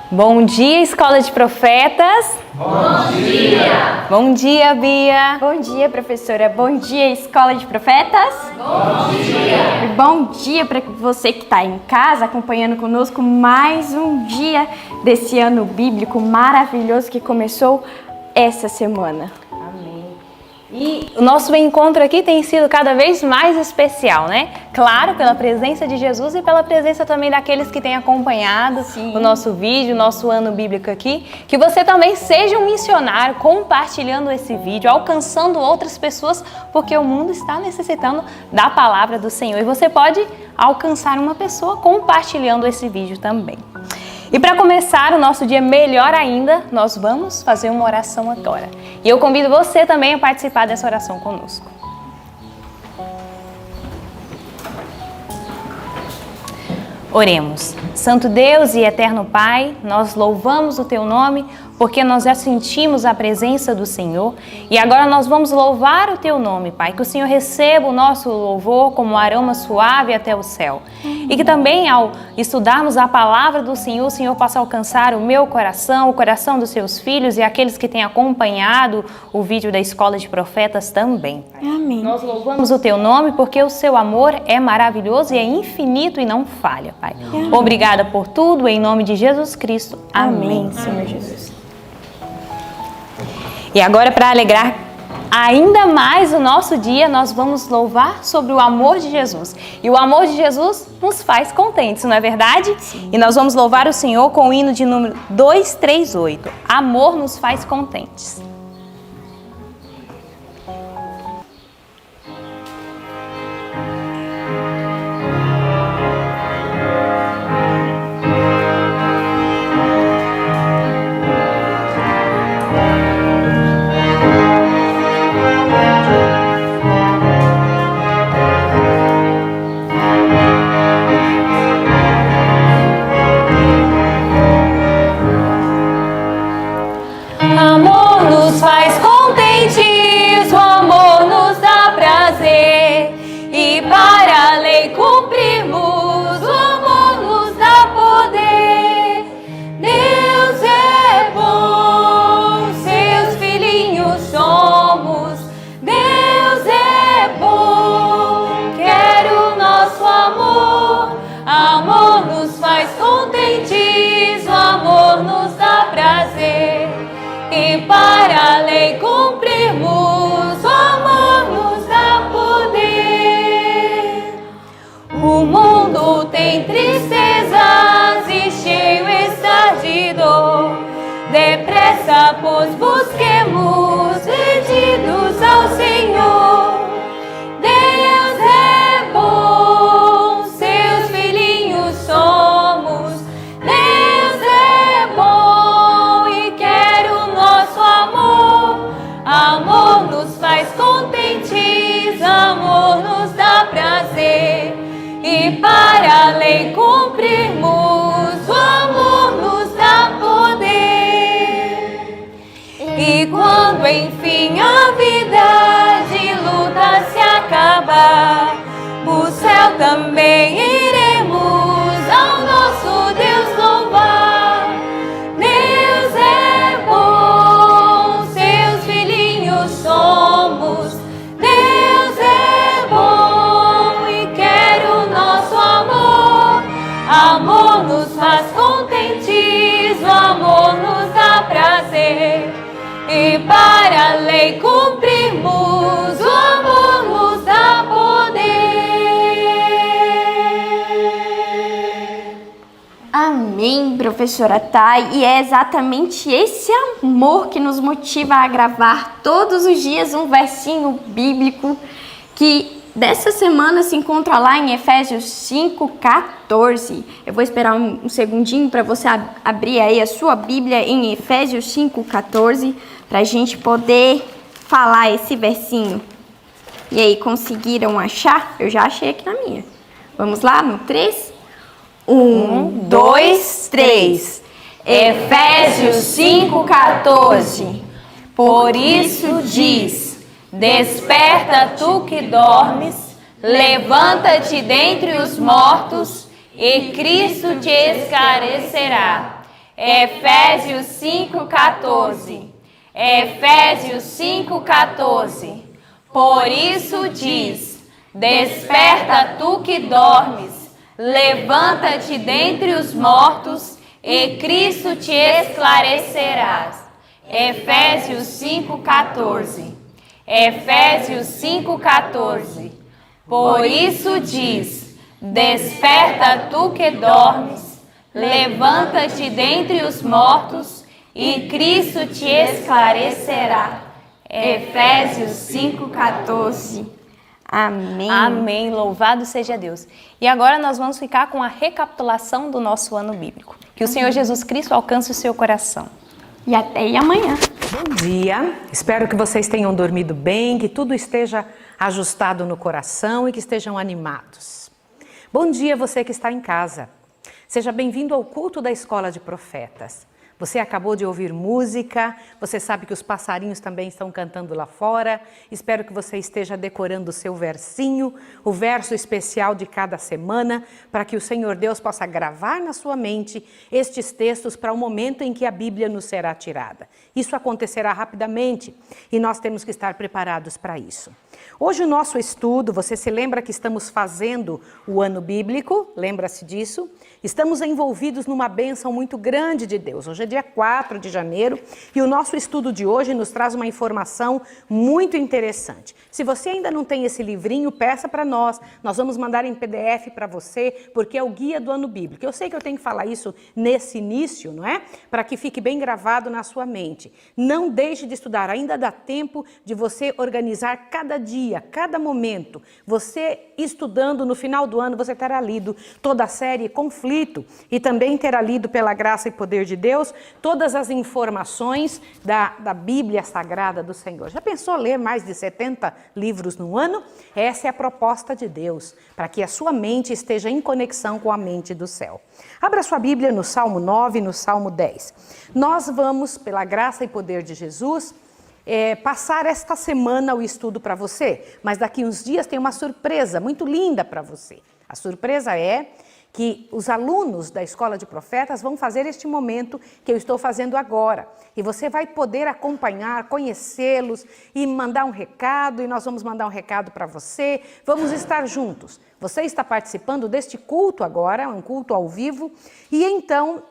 Bom dia, Escola de Profetas. Bom dia! Bom dia, Bia. Bom dia, professora. Bom dia, Escola de Profetas. Bom dia! E bom dia para você que está em casa acompanhando conosco mais um dia desse ano bíblico maravilhoso que começou essa semana. E o nosso encontro aqui tem sido cada vez mais especial, né? Claro, pela presença de Jesus e pela presença também daqueles que têm acompanhado o nosso vídeo, o nosso ano bíblico aqui. Que você também seja um missionário compartilhando esse vídeo, alcançando outras pessoas, porque o mundo está necessitando da palavra do Senhor. E você pode alcançar uma pessoa compartilhando esse vídeo também. E para começar o nosso dia melhor ainda, nós vamos fazer uma oração agora. E eu convido você também a participar dessa oração conosco. Oremos. Santo Deus e eterno Pai, nós louvamos o Teu nome porque nós já sentimos a presença do Senhor e agora nós vamos louvar o Teu nome, Pai. Que o Senhor receba o nosso louvor como um aroma suave até o céu. E que também ao estudarmos a palavra do Senhor, o Senhor possa alcançar o meu coração, o coração dos Seus filhos e aqueles que têm acompanhado o vídeo da Escola de Profetas também. Amém. Nós louvamos o Teu nome porque o Seu amor é maravilhoso e é infinito e não falha, Pai. Amém. Obrigada por tudo, em nome de Jesus Cristo. Amém, Senhor Jesus. E agora, para alegrar ainda mais o nosso dia, nós vamos louvar sobre o amor de Jesus. E o amor de Jesus nos faz contentes, não é verdade? Sim. E nós vamos louvar o Senhor com o hino de número 238. Amor nos faz contentes. Amor nos faz contentes, o amor nos dá prazer. E para a lei cumprirmos, o amor nos dá poder. Deus é bom, seus filhinhos somos. Deus é bom, quer o nosso amor. Amor nos faz contentes, o amor nos dá prazer. E para a lei cumprirmos, o amor nos dá poder. O mundo tem tristezas e cheio está de dor. Depressa, pois busquemos rendidos ao Senhor. Deus é bom, seus filhinhos somos. Deus é bom e quer o nosso amor. Amor nos faz contentes, amor nos dá prazer. E para a lei cumprirmos, o amor nos dá poder. E quando enfim a vida de luta se acabar, o céu também iremos ao nosso Deus louvar. Deus é bom, seus filhinhos somos. Deus é bom e quer o nosso amor. Amor nos faz contentes, o amor nos dá prazer. E para a lei cumprirmos, o amor nos dá poder. Amém, professora Thay. E é exatamente esse amor que nos motiva a gravar todos os dias um versinho bíblico que dessa semana se encontra lá em Efésios 5:14. Eu vou esperar um segundinho para você abrir aí a sua Bíblia em Efésios 5:14 para a gente poder falar esse versinho. E aí, conseguiram achar? Eu já achei aqui na minha. Vamos lá no 3? 1, 2, 3. Efésios 5:14. Por isso diz: desperta tu que dormes, levanta-te dentre os mortos, e Cristo te esclarecerá. Efésios 5,14. Efésios 5,14. Por isso diz: desperta tu que dormes, levanta-te dentre os mortos, e Cristo te esclarecerás. Efésios 5,14. Efésios 5,14. Por isso diz: desperta tu que dormes, levanta-te dentre os mortos, e Cristo te esclarecerá. Efésios 5,14. Amém. Amém. Louvado seja Deus. E agora nós vamos ficar com a recapitulação do nosso ano bíblico. Que o Senhor Jesus Cristo alcance o seu coração. E até amanhã. Bom dia, espero que vocês tenham dormido bem, que tudo esteja ajustado no coração e que estejam animados. Bom dia você que está em casa. Seja bem-vindo ao culto da Escola de Profetas. Você acabou de ouvir música, você sabe que os passarinhos também estão cantando lá fora. Espero que você esteja decorando o seu versinho, o verso especial de cada semana, para que o Senhor Deus possa gravar na sua mente estes textos para o momento em que a Bíblia nos será tirada. Isso acontecerá rapidamente e nós temos que estar preparados para isso. Hoje o nosso estudo, você se lembra que estamos fazendo o ano bíblico? Lembra-se disso? Estamos envolvidos numa bênção muito grande de Deus. Hoje é dia 4 de janeiro e o nosso estudo de hoje nos traz uma informação muito interessante. Se você ainda não tem esse livrinho, peça para nós. Nós vamos mandar em PDF para você, porque é o guia do ano bíblico. Eu sei que eu tenho que falar isso nesse início, não é? Para que fique bem gravado na sua mente. Não deixe de estudar, ainda dá tempo de você organizar cada dia, cada momento. Você estudando no final do ano, você terá lido toda a série Conflito e também terá lido, pela graça e poder de Deus, todas as informações da Bíblia Sagrada do Senhor. Já pensou ler mais de 70 livros no ano? Essa é a proposta de Deus, para que a sua mente esteja em conexão com a mente do céu. Abra sua Bíblia no Salmo 9 e no Salmo 10. Nós vamos, pela graça e poder de Jesus, passar esta semana o estudo para você, mas daqui uns dias tem uma surpresa muito linda para você. A surpresa é que os alunos da Escola de Profetas vão fazer este momento que eu estou fazendo agora. E você vai poder acompanhar, conhecê-los e mandar um recado, e nós vamos mandar um recado para você. Vamos estar juntos. Você está participando deste culto agora, um culto ao vivo, e então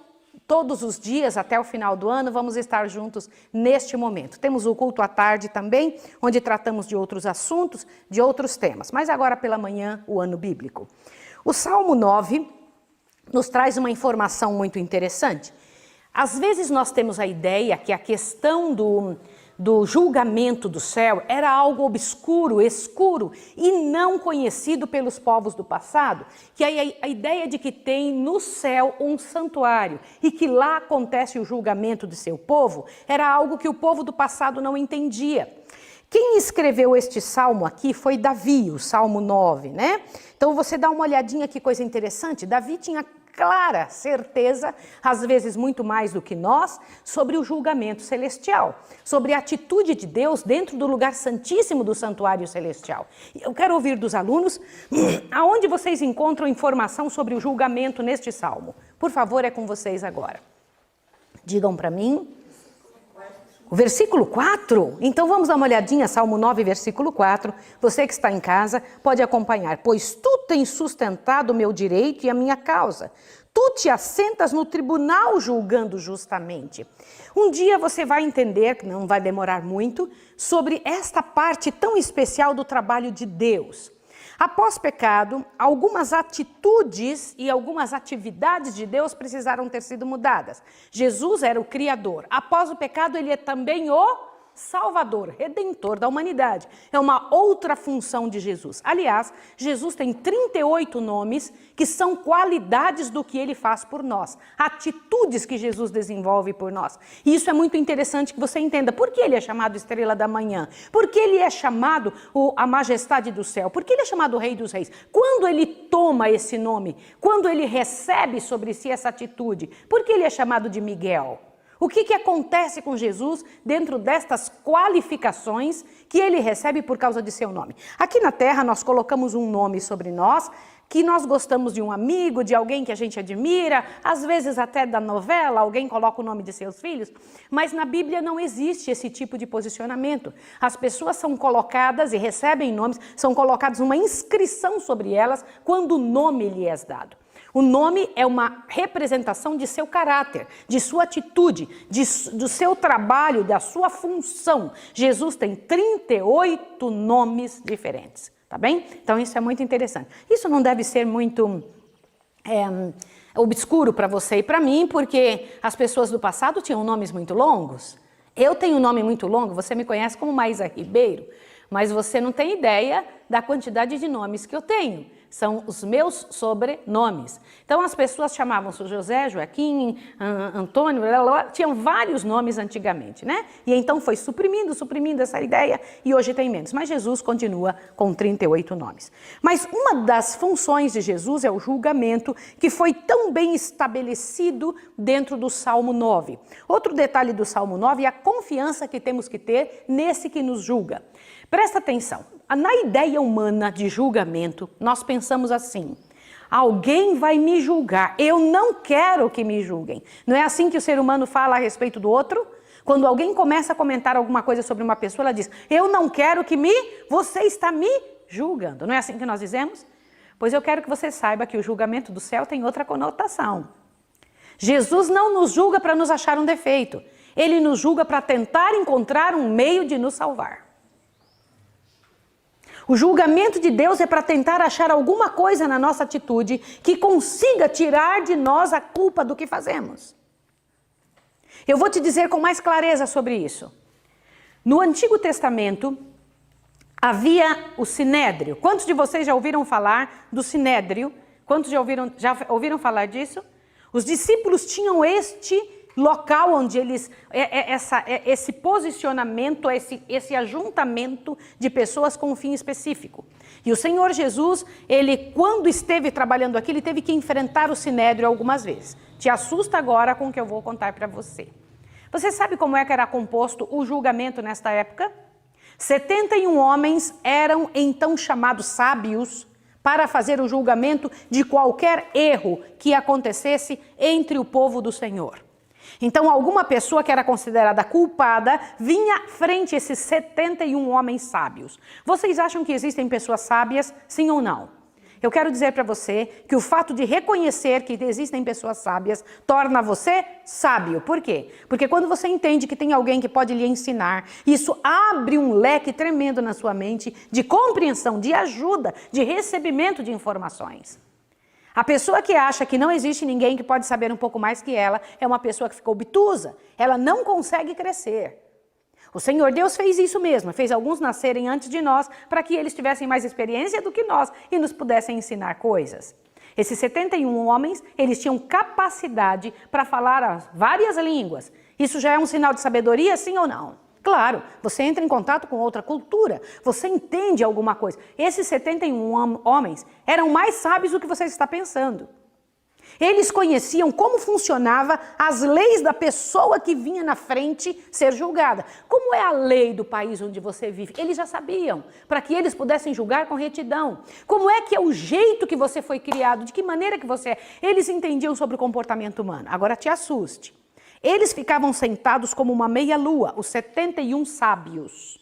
todos os dias, até o final do ano, vamos estar juntos neste momento. Temos o culto à tarde também, onde tratamos de outros assuntos, de outros temas. Mas agora pela manhã, o ano bíblico. O Salmo 9 nos traz uma informação muito interessante. Às vezes nós temos a ideia que a questão do julgamento do céu era algo obscuro, escuro e não conhecido pelos povos do passado, que a ideia de que tem no céu um santuário e que lá acontece o julgamento de seu povo era algo que o povo do passado não entendia. Quem escreveu este salmo aqui foi Davi, o Salmo 9, né? Então você dá uma olhadinha, que coisa interessante. Davi tinha clara certeza, às vezes muito mais do que nós, sobre o julgamento celestial, sobre a atitude de Deus dentro do lugar santíssimo do santuário celestial. Eu quero ouvir dos alunos aonde vocês encontram informação sobre o julgamento neste salmo. Por favor, é com vocês agora. Digam para mim. O versículo 4? Então vamos dar uma olhadinha, Salmo 9, versículo 4. Você que está em casa pode acompanhar. Pois tu tens sustentado o meu direito e a minha causa. Tu te assentas no tribunal julgando justamente. Um dia você vai entender, que não vai demorar muito, sobre esta parte tão especial do trabalho de Deus. Após pecado, algumas atitudes e algumas atividades de Deus precisaram ter sido mudadas. Jesus era o Criador. Após o pecado, ele é também o Salvador, Redentor da humanidade. É uma outra função de Jesus. Aliás, Jesus tem 38 nomes que são qualidades do que ele faz por nós. Atitudes que Jesus desenvolve por nós. E isso é muito interessante que você entenda. Por que ele é chamado Estrela da Manhã? Por que ele é chamado a Majestade do Céu? Por que ele é chamado Rei dos Reis? Quando ele toma esse nome? Quando ele recebe sobre si essa atitude? Por que ele é chamado de Miguel? O que acontece com Jesus dentro destas qualificações que ele recebe por causa de seu nome? Aqui na Terra nós colocamos um nome sobre nós, que nós gostamos de um amigo, de alguém que a gente admira, às vezes até da novela, alguém coloca o nome de seus filhos, mas na Bíblia não existe esse tipo de posicionamento. As pessoas são colocadas e recebem nomes, são colocadas uma inscrição sobre elas quando o nome lhe é dado. O nome é uma representação de seu caráter, de sua atitude, do seu trabalho, da sua função. Jesus tem 38 nomes diferentes, tá bem? Então isso é muito interessante. Isso não deve ser muito obscuro para você e para mim, porque as pessoas do passado tinham nomes muito longos. Eu tenho um nome muito longo, você me conhece como Maísa Ribeiro, mas você não tem ideia da quantidade de nomes que eu tenho. São os meus sobrenomes. Então as pessoas chamavam-se José, Joaquim, Antônio, tinham vários nomes antigamente, né? E então foi suprimindo essa ideia e hoje tem menos. Mas Jesus continua com 38 nomes. Mas uma das funções de Jesus é o julgamento, que foi tão bem estabelecido dentro do Salmo 9. Outro detalhe do Salmo 9 é a confiança que temos que ter nesse que nos julga. Presta atenção, na ideia humana de julgamento, nós pensamos assim: alguém vai me julgar, eu não quero que me julguem. Não é assim que o ser humano fala a respeito do outro? Quando alguém começa a comentar alguma coisa sobre uma pessoa, ela diz: eu não quero que você está me julgando. Não é assim que nós dizemos? Pois eu quero que você saiba que o julgamento do céu tem outra conotação. Jesus não nos julga para nos achar um defeito, ele nos julga para tentar encontrar um meio de nos salvar. O julgamento de Deus é para tentar achar alguma coisa na nossa atitude que consiga tirar de nós a culpa do que fazemos. Eu vou te dizer com mais clareza sobre isso. No Antigo Testamento havia o Sinédrio. Quantos de vocês já ouviram falar do Sinédrio? Quantos já ouviram falar disso? Os discípulos tinham este local onde eles, esse posicionamento, esse ajuntamento de pessoas com um fim específico. E o Senhor Jesus, ele quando esteve trabalhando aqui, ele teve que enfrentar o Sinédrio algumas vezes. Te assusta agora com o que eu vou contar para você. Você sabe como é que era composto o julgamento nesta época? 71 homens eram então chamados sábios para fazer o julgamento de qualquer erro que acontecesse entre o povo do Senhor. Então, alguma pessoa que era considerada culpada vinha frente a esses 71 homens sábios. Vocês acham que existem pessoas sábias, sim ou não? Eu quero dizer para você que o fato de reconhecer que existem pessoas sábias torna você sábio. Por quê? Porque quando você entende que tem alguém que pode lhe ensinar, isso abre um leque tremendo na sua mente de compreensão, de ajuda, de recebimento de informações. A pessoa que acha que não existe ninguém que pode saber um pouco mais que ela é uma pessoa que ficou obtusa. Ela não consegue crescer. O Senhor Deus fez isso mesmo, fez alguns nascerem antes de nós para que eles tivessem mais experiência do que nós e nos pudessem ensinar coisas. Esses 71 homens, eles tinham capacidade para falar várias línguas. Isso já é um sinal de sabedoria, sim ou não? Claro, você entra em contato com outra cultura, você entende alguma coisa. Esses 71 homens eram mais sábios do que você está pensando. Eles conheciam como funcionava as leis da pessoa que vinha na frente ser julgada. Como é a lei do país onde você vive? Eles já sabiam, para que eles pudessem julgar com retidão. Como é que é o jeito que você foi criado, de que maneira que você é? Eles entendiam sobre o comportamento humano. Agora te assuste. Eles ficavam sentados como uma meia-lua, os 71 sábios.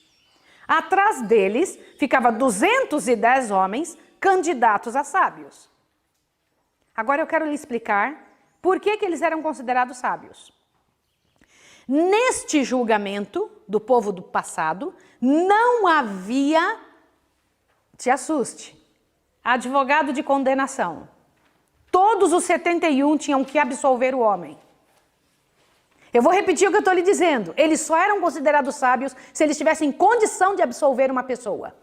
Atrás deles ficava 210 homens candidatos a sábios. Agora eu quero lhe explicar por que eles eram considerados sábios. Neste julgamento do povo do passado, não havia, te assuste, advogado de condenação. Todos os 71 tinham que absolver o homem. Eu vou repetir o que eu estou lhe dizendo. Eles só eram considerados sábios se eles tivessem condição de absolver uma pessoa.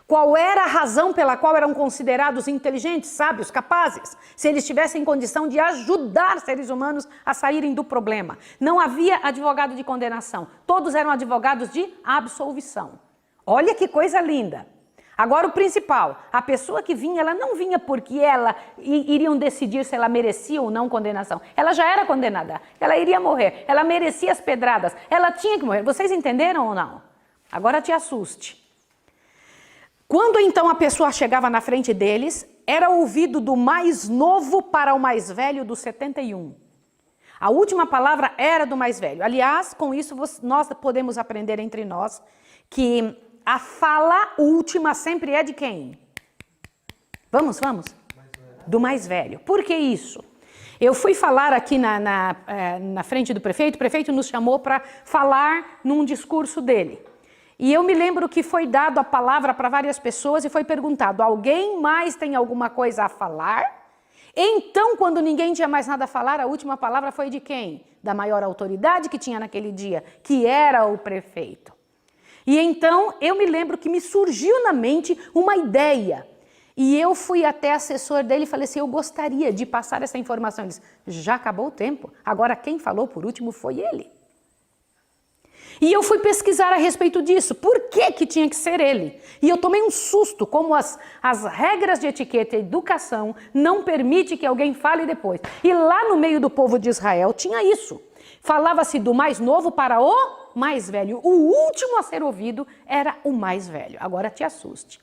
Qual era a razão pela qual eram considerados inteligentes, sábios, capazes? Se eles tivessem condição de ajudar seres humanos a saírem do problema. Não havia advogado de condenação. Todos eram advogados de absolvição. Olha que coisa linda. Agora o principal, a pessoa que vinha, ela não vinha porque iriam decidir se ela merecia ou não condenação. Ela já era condenada, ela iria morrer, ela merecia as pedradas, ela tinha que morrer. Vocês entenderam ou não? Agora te assuste. Quando então a pessoa chegava na frente deles, era ouvido do mais novo para o mais velho dos 71. A última palavra era do mais velho. Aliás, com isso nós podemos aprender entre nós que a fala última sempre é de quem? Vamos. Do mais velho. Por que isso? Eu fui falar aqui na frente do prefeito, o prefeito nos chamou para falar num discurso dele. E eu me lembro que foi dado a palavra para várias pessoas e foi perguntado, alguém mais tem alguma coisa a falar? Então, quando ninguém tinha mais nada a falar, a última palavra foi de quem? Da maior autoridade que tinha naquele dia, que era o prefeito. E então, eu me lembro que me surgiu na mente uma ideia. E eu fui até assessor dele e falei assim, eu gostaria de passar essa informação. Ele disse, já acabou o tempo, agora quem falou por último foi ele. E eu fui pesquisar a respeito disso, por que tinha que ser ele? E eu tomei um susto, como as regras de etiqueta e educação não permitem que alguém fale depois. E lá no meio do povo de Israel tinha isso. Falava-se do mais novo para o mais velho. O último a ser ouvido era o mais velho. Agora te assuste.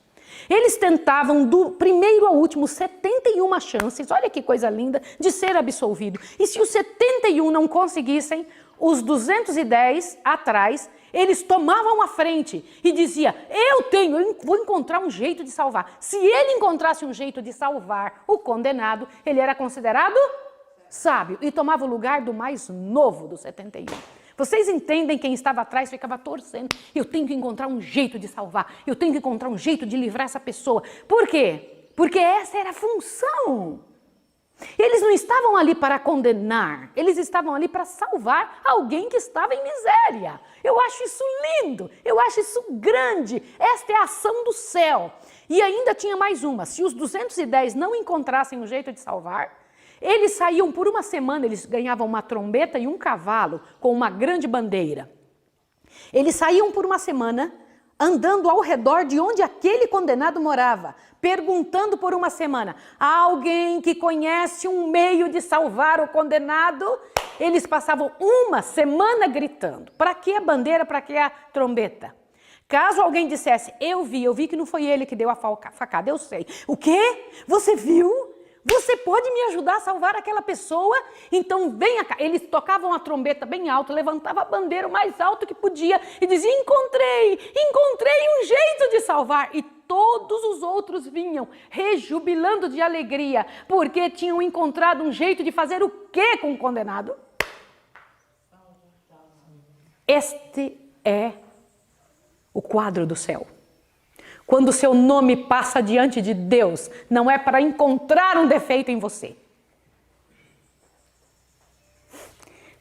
Eles tentavam do primeiro ao último 71 chances, olha que coisa linda, de ser absolvido. E se os 71 não conseguissem, os 210 atrás, eles tomavam a frente e diziam, eu vou encontrar um jeito de salvar. Se ele encontrasse um jeito de salvar o condenado, ele era considerado sábio e tomava o lugar do mais novo dos 71. Vocês entendem, quem estava atrás ficava torcendo. Eu tenho que encontrar um jeito de salvar. Eu tenho que encontrar um jeito de livrar essa pessoa. Por quê? Porque essa era a função. Eles não estavam ali para condenar. Eles estavam ali para salvar alguém que estava em miséria. Eu acho isso lindo. Eu acho isso grande. Esta é a ação do céu. E ainda tinha mais uma. Se os 210 não encontrassem um jeito de salvar, eles saíam por uma semana, eles ganhavam uma trombeta e um cavalo com uma grande bandeira. Eles saíam por uma semana andando ao redor de onde aquele condenado morava, perguntando por uma semana, há alguém que conhece um meio de salvar o condenado? Eles passavam uma semana gritando. Para que a bandeira, para que a trombeta? Caso alguém dissesse, eu vi que não foi ele que deu a facada, eu sei. O quê? Você viu? Você pode me ajudar a salvar aquela pessoa? Então venha cá. Eles tocavam a trombeta bem alto, levantavam a bandeira o mais alto que podia e diziam, encontrei um jeito de salvar. E todos os outros vinham rejubilando de alegria, porque tinham encontrado um jeito de fazer o quê com o condenado? Este é o quadro do céu. Quando o seu nome passa diante de Deus, não é para encontrar um defeito em você.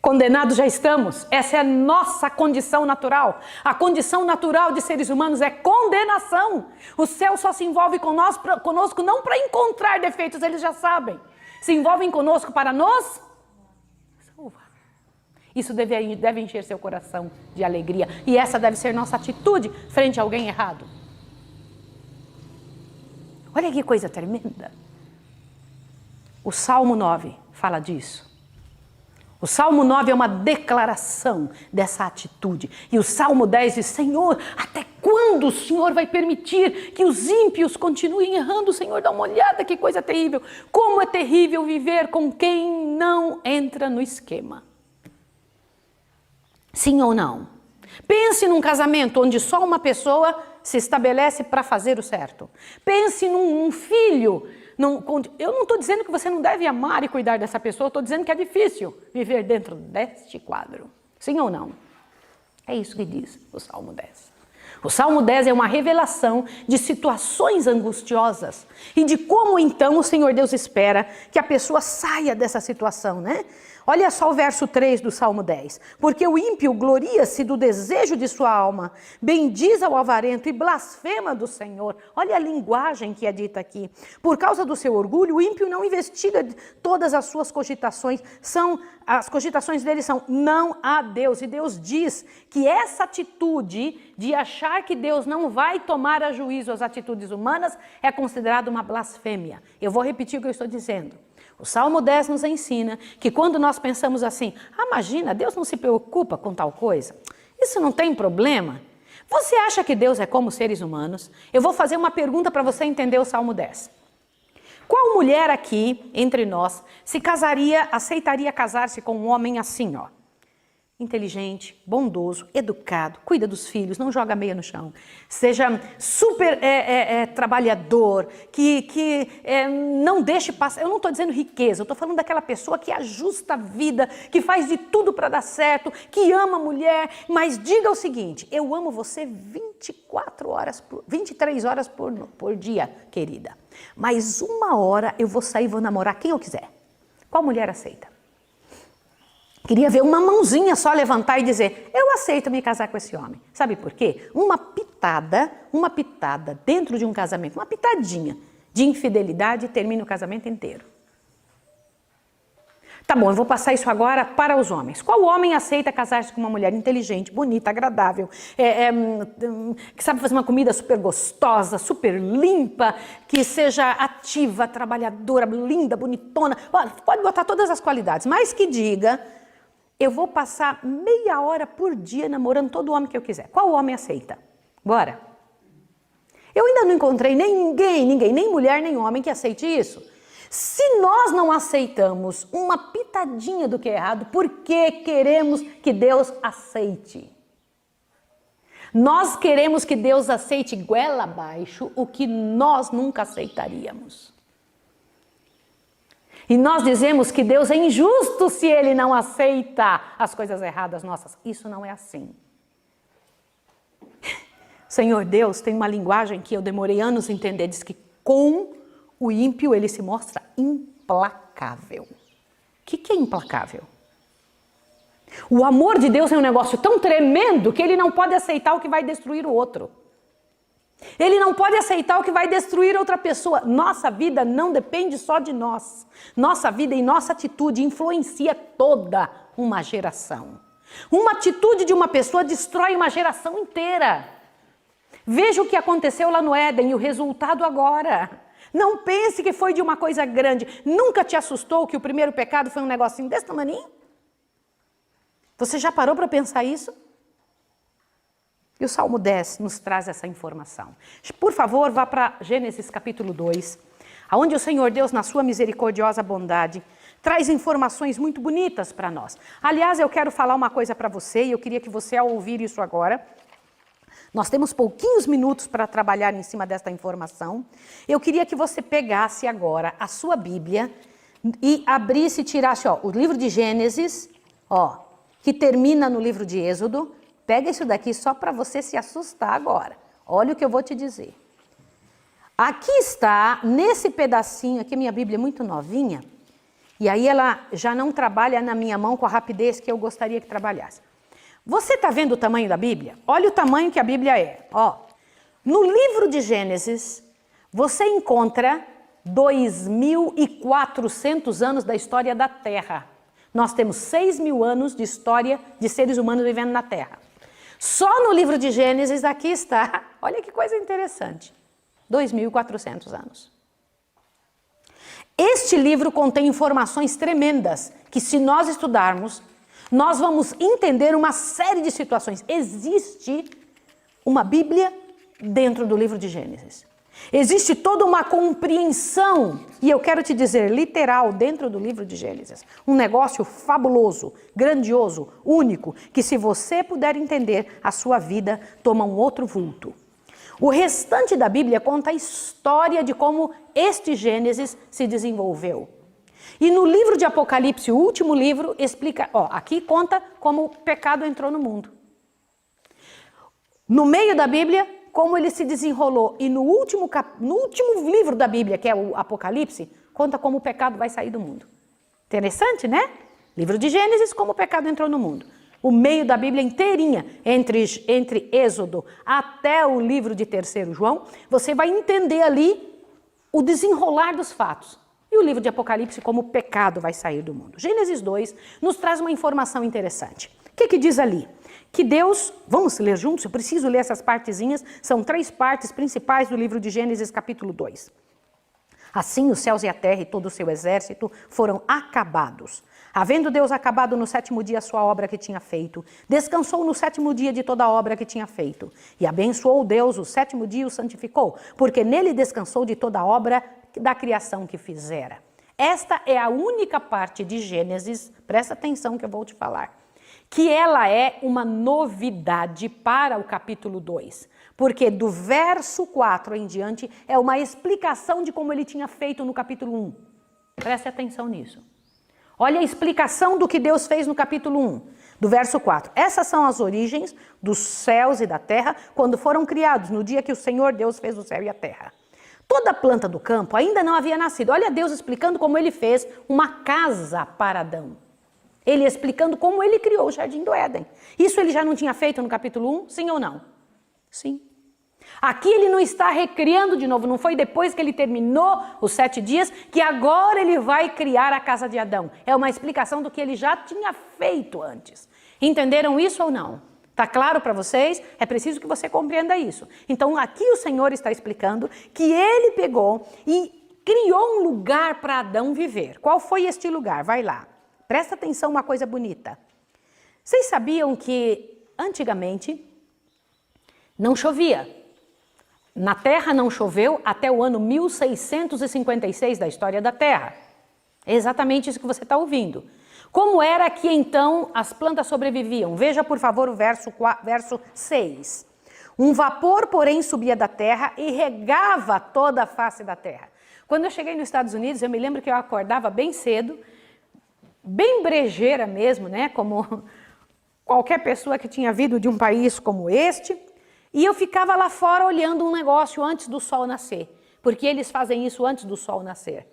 Condenados já estamos, essa é a nossa condição natural. A condição natural de seres humanos é condenação. O céu só se envolve conosco não para encontrar defeitos, eles já sabem. Se envolvem conosco para nos salvar. Isso deve encher seu coração de alegria. E essa deve ser nossa atitude frente a alguém errado. Olha que coisa tremenda. O Salmo 9 fala disso. O Salmo 9 é uma declaração dessa atitude. E o Salmo 10 diz, Senhor, até quando o Senhor vai permitir que os ímpios continuem errando? Senhor, dá uma olhada, que coisa terrível. Como é terrível viver com quem não entra no esquema. Sim ou não? Pense num casamento onde só uma pessoa se estabelece para fazer o certo. Pense num filho. Eu não estou dizendo que você não deve amar e cuidar dessa pessoa, eu estou dizendo que é difícil viver dentro deste quadro. Sim ou não? É isso que diz o Salmo 10. O Salmo 10 é uma revelação de situações angustiosas e de como então o Senhor Deus espera que a pessoa saia dessa situação, né? Olha só o verso 3 do Salmo 10. Porque o ímpio gloria-se do desejo de sua alma, bendiz ao avarento e blasfema do Senhor. Olha a linguagem que é dita aqui. Por causa do seu orgulho, o ímpio não investiga todas as suas cogitações. As cogitações dele são não há Deus. E Deus diz que essa atitude de achar que Deus não vai tomar a juízo as atitudes humanas é considerada uma blasfêmia. Eu vou repetir o que eu estou dizendo. O Salmo 10 nos ensina que quando nós pensamos assim, imagina, Deus não se preocupa com tal coisa, isso não tem problema. Você acha que Deus é como seres humanos? Eu vou fazer uma pergunta para você entender o Salmo 10. Qual mulher aqui, entre nós, se casaria, aceitaria casar-se com um homem assim, ó? Inteligente, bondoso, educado, cuida dos filhos, não joga meia no chão, seja super trabalhador, que não deixe passar. Eu não estou dizendo riqueza, eu estou falando daquela pessoa que ajusta a vida, que faz de tudo para dar certo, que ama a mulher, mas diga o seguinte: eu amo você 23 horas por dia, querida, mas 1 hora eu vou sair e vou namorar quem eu quiser. Qual mulher aceita? Queria ver uma mãozinha só levantar e dizer: eu aceito me casar com esse homem. Sabe por quê? Uma pitada dentro de um casamento, uma pitadinha de infidelidade termina o casamento inteiro. Tá bom, eu vou passar isso agora para os homens. Qual homem aceita casar-se com uma mulher inteligente, bonita, agradável, que sabe fazer uma comida super gostosa, super limpa, que seja ativa, trabalhadora, linda, bonitona? Pode botar todas as qualidades, mas que diga: eu vou passar meia hora por dia namorando todo homem que eu quiser. Qual homem aceita? Bora. Eu ainda não encontrei ninguém, nem mulher, nem homem que aceite isso. Se nós não aceitamos uma pitadinha do que é errado, por que queremos que Deus aceite? Nós queremos que Deus aceite goela abaixo o que nós nunca aceitaríamos. E nós dizemos que Deus é injusto se Ele não aceita as coisas erradas nossas. Isso não é assim. Senhor Deus tem uma linguagem que eu demorei anos a entender. Diz que com o ímpio Ele se mostra implacável. O que é implacável? O amor de Deus é um negócio tão tremendo que Ele não pode aceitar o que vai destruir o outro. Ele não pode aceitar o que vai destruir outra pessoa. Nossa vida não depende só de nós. Nossa vida e nossa atitude influencia toda uma geração. Uma atitude de uma pessoa destrói uma geração inteira. Veja o que aconteceu lá no Éden e o resultado agora. Não pense que foi de uma coisa grande. Nunca te assustou que o primeiro pecado foi um negocinho desse tamanho? Você já parou para pensar isso? E o Salmo 10 nos traz essa informação. Por favor, vá para Gênesis capítulo 2, onde o Senhor Deus, na sua misericordiosa bondade, traz informações muito bonitas para nós. Aliás, eu quero falar uma coisa para você, e eu queria que você, ao ouvir isso agora, nós temos pouquinhos minutos para trabalhar em cima desta informação. Eu queria que você pegasse agora a sua Bíblia e abrisse e tirasse o livro de Gênesis, que termina no livro de Êxodo. Pega isso daqui só para você se assustar agora. Olha o que eu vou te dizer. Aqui está, nesse pedacinho aqui, minha Bíblia é muito novinha, e aí ela já não trabalha na minha mão com a rapidez que eu gostaria que trabalhasse. Você está vendo o tamanho da Bíblia? Olha o tamanho que a Bíblia é. No livro de Gênesis, você encontra 2.400 anos da história da Terra. Nós temos 6.000 anos de história de seres humanos vivendo na Terra. Só no livro de Gênesis, aqui está, olha que coisa interessante, 2.400 anos. Este livro contém informações tremendas, que se nós estudarmos, nós vamos entender uma série de situações. Existe uma Bíblia dentro do livro de Gênesis. Existe toda uma compreensão, e eu quero te dizer, literal, dentro do livro de Gênesis. Um negócio fabuloso, grandioso, único, que se você puder entender, a sua vida toma um outro vulto. O restante da Bíblia conta a história de como este Gênesis se desenvolveu. E no livro de Apocalipse, o último livro, explica, aqui conta como o pecado entrou no mundo. No meio da Bíblia, como ele se desenrolou. E no último livro da Bíblia, que é o Apocalipse, conta como o pecado vai sair do mundo. Interessante, né? Livro de Gênesis, como o pecado entrou no mundo. O meio da Bíblia inteirinha, entre Êxodo até o livro de 3º João, você vai entender ali o desenrolar dos fatos. E o livro de Apocalipse, como o pecado vai sair do mundo. Gênesis 2 nos traz uma informação interessante. O que diz ali? Que Deus, vamos ler juntos, eu preciso ler essas partezinhas, são 3 partes principais do livro de Gênesis capítulo 2. Assim os céus e a terra e todo o seu exército foram acabados. Havendo Deus acabado no 7º dia a sua obra que tinha feito, descansou no 7º dia de toda a obra que tinha feito. E abençoou Deus o 7º dia e o santificou, porque nele descansou de toda a obra da criação que fizera. Esta é a única parte de Gênesis, presta atenção que eu vou te falar, que ela é uma novidade para o capítulo 2. Porque do verso 4 em diante é uma explicação de como ele tinha feito no capítulo 1. Preste atenção nisso. Olha a explicação do que Deus fez no capítulo 1, do verso 4. Essas são as origens dos céus e da terra quando foram criados, no dia que o Senhor Deus fez o céu e a terra. Toda planta do campo ainda não havia nascido. Olha Deus explicando como ele fez uma casa para Adão. Ele explicando como ele criou o jardim do Éden. Isso ele já não tinha feito no capítulo 1, sim ou não? Sim. Aqui ele não está recriando de novo, não foi depois que ele terminou os 7 dias que agora ele vai criar a casa de Adão. É uma explicação do que ele já tinha feito antes. Entenderam isso ou não? Está claro para vocês? É preciso que você compreenda isso. Então aqui o Senhor está explicando que ele pegou e criou um lugar para Adão viver. Qual foi este lugar? Vai lá. Presta atenção, uma coisa bonita. Vocês sabiam que antigamente não chovia? Na Terra não choveu até o ano 1656 da história da Terra. É exatamente isso que você está ouvindo. Como era que então as plantas sobreviviam? Veja, por favor, o verso 6. Um vapor, porém, subia da terra e regava toda a face da terra. Quando eu cheguei nos Estados Unidos, eu me lembro que eu acordava bem cedo, bem brejeira mesmo, né? Como qualquer pessoa que tinha vindo de um país como este. E eu ficava lá fora olhando um negócio antes do sol nascer, porque eles fazem isso antes do sol nascer.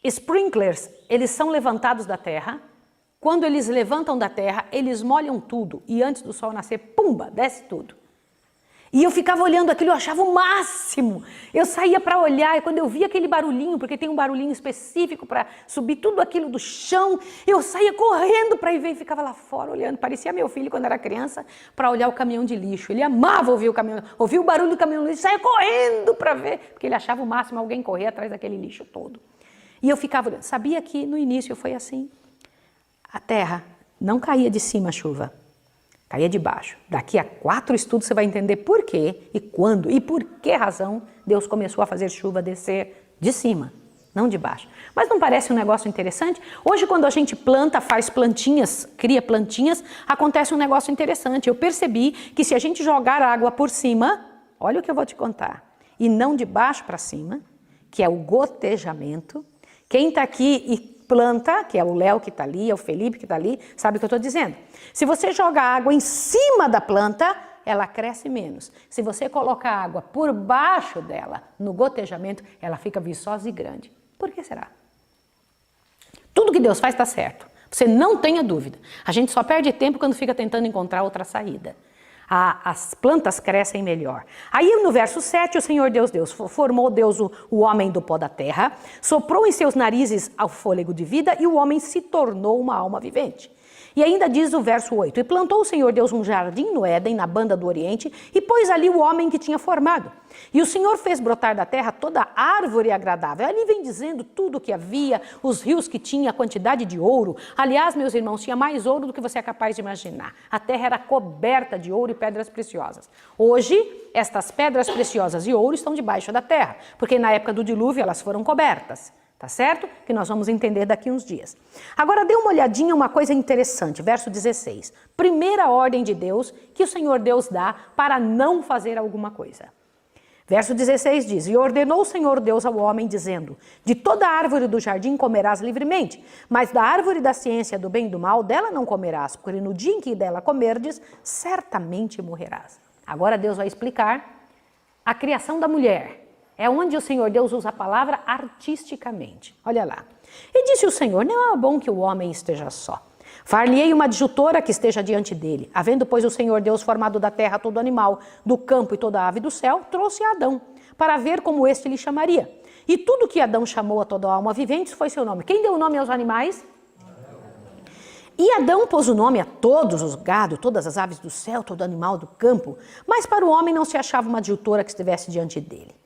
Sprinklers, eles são levantados da terra. Quando eles levantam da terra, eles molham tudo e antes do sol nascer, pumba, desce tudo. E eu ficava olhando aquilo, eu achava o máximo. Eu saía para olhar e quando eu via aquele barulhinho, porque tem um barulhinho específico para subir tudo aquilo do chão, eu saía correndo para ir ver e ficava lá fora olhando. Parecia meu filho quando era criança para olhar o caminhão de lixo. Ele amava ouvir o barulho do caminhão de lixo, saía correndo para ver, porque ele achava o máximo alguém correr atrás daquele lixo todo. E eu ficava olhando. Sabia que no início foi assim? A terra não caía de cima a chuva. Caía de baixo. Daqui a 4 estudos você vai entender por quê e quando e por que razão Deus começou a fazer chuva descer de cima, não de baixo. Mas não parece um negócio interessante? Hoje quando a gente planta, faz plantinhas, cria plantinhas, acontece um negócio interessante. Eu percebi que se a gente jogar água por cima, olha o que eu vou te contar, e não de baixo para cima, que é o gotejamento, quem está aqui e planta, que é o Léo que está ali, é o Felipe que está ali, sabe o que eu estou dizendo. Se você joga água em cima da planta, ela cresce menos. Se você colocar água por baixo dela, no gotejamento, ela fica viçosa e grande. Por que será? Tudo que Deus faz está certo. Você não tenha dúvida. A gente só perde tempo quando fica tentando encontrar outra saída. As plantas crescem melhor. Aí no verso 7, o Senhor Deus formou Deus o homem do pó da terra, soprou em seus narizes o fôlego de vida e o homem se tornou uma alma vivente. E ainda diz o verso 8, e plantou o Senhor Deus um jardim no Éden, na banda do Oriente, e pôs ali o homem que tinha formado. E o Senhor fez brotar da terra toda árvore agradável. Ali vem dizendo tudo o que havia, os rios que tinha, a quantidade de ouro. Aliás, meus irmãos, tinha mais ouro do que você é capaz de imaginar. A terra era coberta de ouro e pedras preciosas. Hoje, estas pedras preciosas e ouro estão debaixo da terra, porque na época do dilúvio elas foram cobertas. Tá certo? Que nós vamos entender daqui uns dias. Agora dê uma olhadinha, uma coisa interessante, verso 16. Primeira ordem de Deus que o Senhor Deus dá para não fazer alguma coisa. Verso 16 diz, e ordenou o Senhor Deus ao homem, dizendo, de toda árvore do jardim comerás livremente, mas da árvore da ciência do bem e do mal, dela não comerás, porque no dia em que dela comerdes, certamente morrerás. Agora Deus vai explicar a criação da mulher. É onde o Senhor Deus usa a palavra artisticamente. Olha lá. E disse o Senhor, não é bom que o homem esteja só. Far-lhe-ei uma adjutora que esteja diante dele. Havendo, pois, o Senhor Deus formado da terra todo animal, do campo e toda ave do céu, trouxe a Adão, para ver como este lhe chamaria. E tudo que Adão chamou a toda alma vivente foi seu nome. Quem deu o nome aos animais? E Adão pôs o nome a todos os gado, todas as aves do céu, todo animal do campo. Mas para o homem não se achava uma adjutora que estivesse diante dele.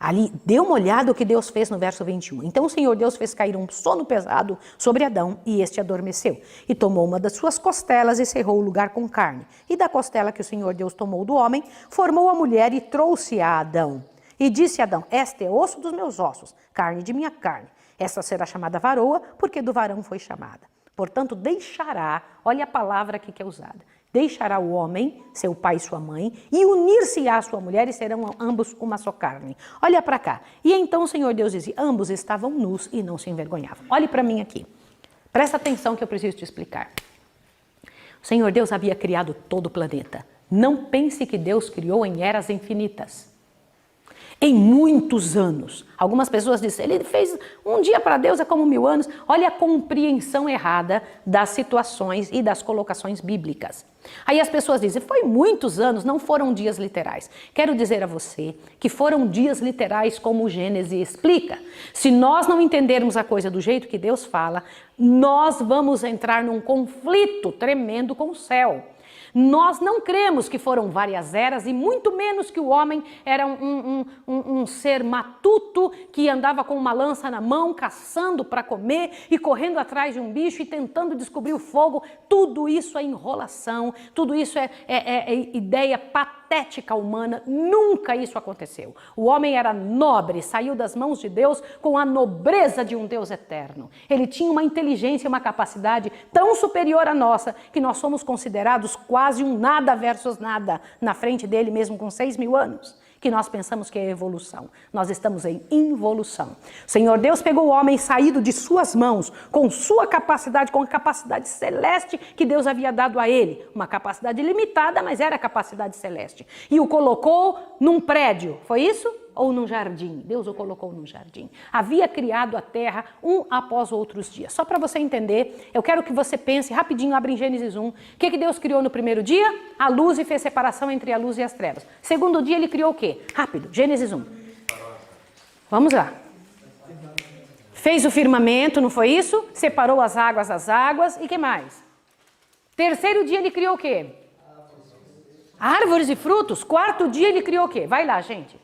Ali, dê uma olhada o que Deus fez no verso 21. Então o Senhor Deus fez cair um sono pesado sobre Adão e este adormeceu. E tomou uma das suas costelas e cerrou o lugar com carne. E da costela que o Senhor Deus tomou do homem, formou a mulher e trouxe a Adão. E disse a Adão, este é osso dos meus ossos, carne de minha carne. Esta será chamada varoa, porque do varão foi chamada. Portanto, deixará, olha a palavra aqui que é usada, deixará o homem, seu pai e sua mãe, e unir-se-á à sua mulher, e serão ambos uma só carne. Olha para cá. E então o Senhor Deus dizia, ambos estavam nus e não se envergonhavam. Olhe para mim aqui. Presta atenção que eu preciso te explicar. O Senhor Deus havia criado todo o planeta. Não pense que Deus criou em eras infinitas. Em muitos anos. Algumas pessoas dizem, ele fez um dia para Deus é como 1000 anos. Olha a compreensão errada das situações e das colocações bíblicas. Aí as pessoas dizem, foi muitos anos, não foram dias literais. Quero dizer a você que foram dias literais como o Gênesis explica. Se nós não entendermos a coisa do jeito que Deus fala, nós vamos entrar num conflito tremendo com o céu. Nós não cremos que foram várias eras e muito menos que o homem era um ser matuto que andava com uma lança na mão, caçando para comer e correndo atrás de um bicho e tentando descobrir o fogo. Tudo isso é enrolação, tudo isso é ideia patética humana. Nunca isso aconteceu. O homem era nobre, saiu das mãos de Deus com a nobreza de um Deus eterno. Ele tinha uma inteligência e uma capacidade tão superior à nossa que nós somos considerados quase um nada versus nada na frente dele, mesmo com 6.000 anos, que nós pensamos que é evolução. Nós estamos em involução. O Senhor Deus pegou o homem saído de suas mãos, com sua capacidade, com a capacidade celeste que Deus havia dado a ele. Uma capacidade limitada, mas era a capacidade celeste. E o colocou num prédio, foi isso? Ou num jardim? Deus o colocou num jardim. Havia criado a terra um após outros dias. Só para você entender, eu quero que você pense rapidinho, abre em Gênesis 1. O que Deus criou no primeiro dia? A luz e fez separação entre a luz e as trevas. Segundo dia ele criou o quê? Rápido, Gênesis 1. Vamos lá. Fez o firmamento, não foi isso? Separou as águas das águas e que mais? Terceiro dia ele criou o quê? Árvores e frutos. Quarto dia ele criou o quê? Vai lá, gente.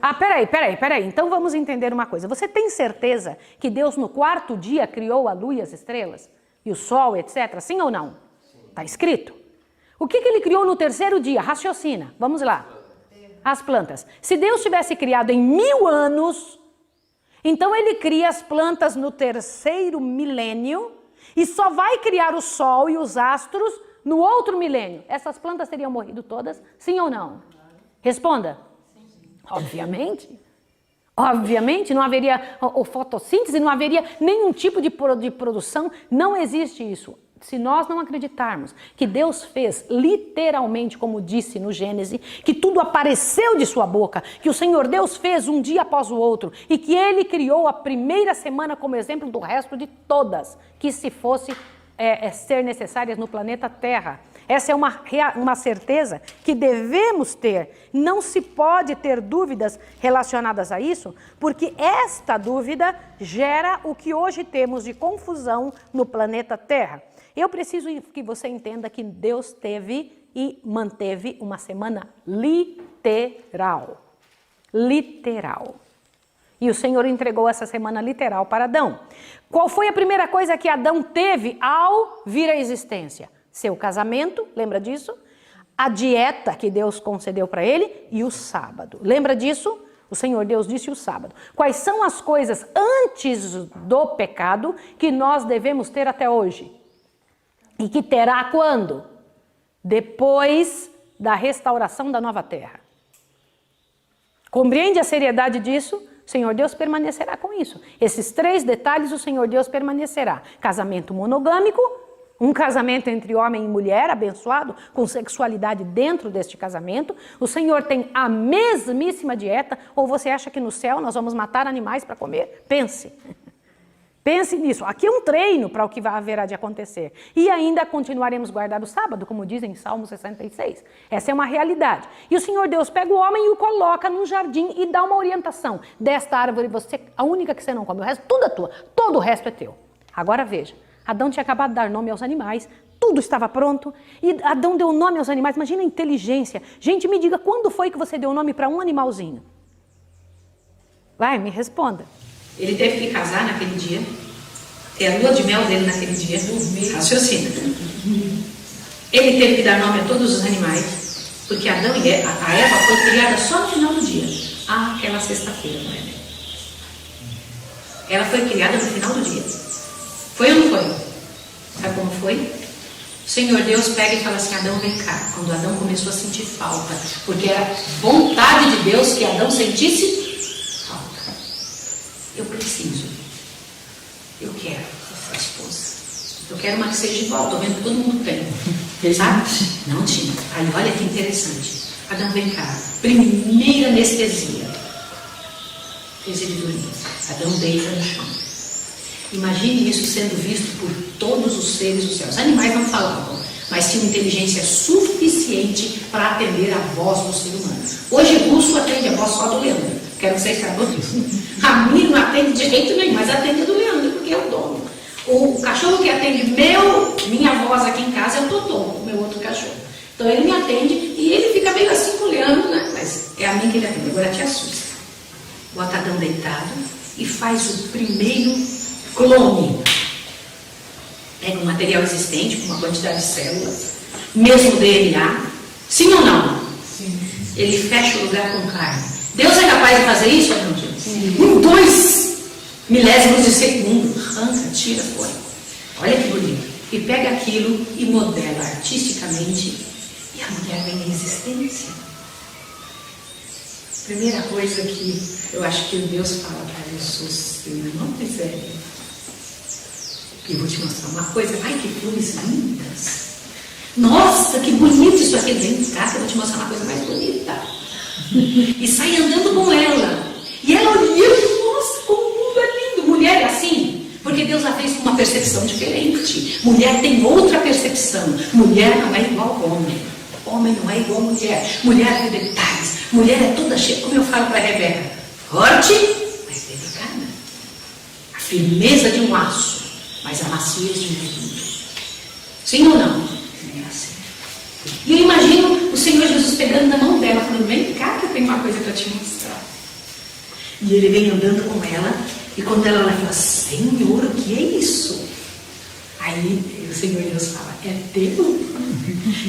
Ah, peraí. Então vamos entender uma coisa. Você tem certeza que Deus no quarto dia criou a lua e as estrelas? E o sol, etc? Sim ou não? Está escrito. O que ele criou no terceiro dia? Raciocina. Vamos lá. As plantas. Se Deus tivesse criado em 1000 anos, então ele cria as plantas no terceiro milênio e só vai criar o sol e os astros no outro milênio. Essas plantas teriam morrido todas? Sim ou não? Responda. Obviamente. Obviamente, não haveria fotossíntese, não haveria nenhum tipo de produção. Não existe isso. Se nós não acreditarmos que Deus fez literalmente, como disse no Gênesis, que tudo apareceu de sua boca, que o Senhor Deus fez um dia após o outro e que Ele criou a primeira semana como exemplo do resto de todas, que se fosse ser necessárias no planeta Terra. Essa é uma certeza que devemos ter. Não se pode ter dúvidas relacionadas a isso, porque esta dúvida gera o que hoje temos de confusão no planeta Terra. Eu preciso que você entenda que Deus teve e manteve uma semana literal. Literal. E o Senhor entregou essa semana literal para Adão. Qual foi a primeira coisa que Adão teve ao vir à existência? Seu casamento, lembra disso? A dieta que Deus concedeu para ele e o sábado. Lembra disso? O Senhor Deus disse o sábado. Quais são as coisas antes do pecado que nós devemos ter até hoje? E que terá quando? Depois da restauração da nova terra. Compreende a seriedade disso? O Senhor Deus permanecerá com isso. Esses 3 detalhes o Senhor Deus permanecerá. Casamento monogâmico, um casamento entre homem e mulher abençoado, com sexualidade dentro deste casamento. O Senhor tem a mesmíssima dieta, ou você acha que no céu nós vamos matar animais para comer? Pense. Pense nisso. Aqui é um treino para o que haverá de acontecer. E ainda continuaremos guardar o sábado, como diz em Salmo 66. Essa é uma realidade. E o Senhor Deus pega o homem e o coloca num jardim e dá uma orientação. Desta árvore, você, a única que você não come, o resto tudo é tua. Todo o resto é teu. Agora veja, Adão tinha acabado de dar nome aos animais. tudo estava pronto. E Adão deu nome aos animais. Imagina a inteligência. Gente, me diga, quando foi que você deu nome para um animalzinho? Vai, me responda. Ele teve que casar naquele dia. É a lua de mel dele naquele dia. Raciocina. Ele teve que dar nome a todos os animais, porque Adão e a Eva foi criada só no final do dia. Aquela sexta-feira, não é? Ela foi criada no final do dia. Foi ou não foi? Sabe como foi? O Senhor Deus pega e fala assim: Adão, vem cá. Quando Adão começou a sentir falta, porque era vontade de Deus que Adão sentisse falta. Eu preciso. Eu quero a esposa. Eu quero uma que seja igual. Estou vendo que todo mundo tem. Sabe? Não tinha. Aí olha que interessante. Adão, vem cá. Primeira anestesia. Fez ele dormir. Adão deita no chão. Imagine isso sendo visto por todos os seres dos céus. Os animais não falavam, mas tinham inteligência suficiente para atender a voz do ser humano. Hoje o russo atende a voz só do Leandro. Quero que vocês saibam disso. A minha não atende de jeito nenhum, mas atende a do Leandro, porque é o dono. O cachorro que atende minha voz aqui em casa é o Totô, o meu outro cachorro. Então ele me atende e ele fica meio assim com o Leandro, né? Mas é a mim que ele atende. Agora te assusta. Bota Adão deitado e faz o primeiro clone. Pega um material existente, com uma quantidade de células, mesmo DNA. Sim ou não? Sim. Ele fecha o lugar com carne. Deus é capaz de fazer isso, Adão? Sim. Em 2 milésimos de segundo. Arranca, tira fora. Olha que bonito. E pega aquilo e modela artisticamente. E a mulher vem em existência. Primeira coisa que eu acho que Deus fala para Jesus: não miséria. E eu vou te mostrar uma coisa. Ai, que flores lindas. Nossa, que bonito isso aqui. Vem cá, que eu vou te mostrar uma coisa mais bonita. E sai andando com ela. E ela olhando, nossa, como o mundo é lindo. Mulher é assim, porque Deus a fez com uma percepção diferente. Mulher tem outra percepção. Mulher não é igual ao homem. Homem não é igual a mulher. Mulher tem detalhes. Mulher é toda cheia, como eu falo para a Rebeca, forte, mas delicada. A firmeza de um aço, mas a maciez de um veludo. Sim ou não? É assim. E eu imagino o Senhor Jesus pegando na mão dela, falando: vem cá que eu tenho uma coisa para te mostrar. E ele vem andando com ela, e quando ela fala: Senhor, o que é isso? Aí o Senhor Deus fala: é teu?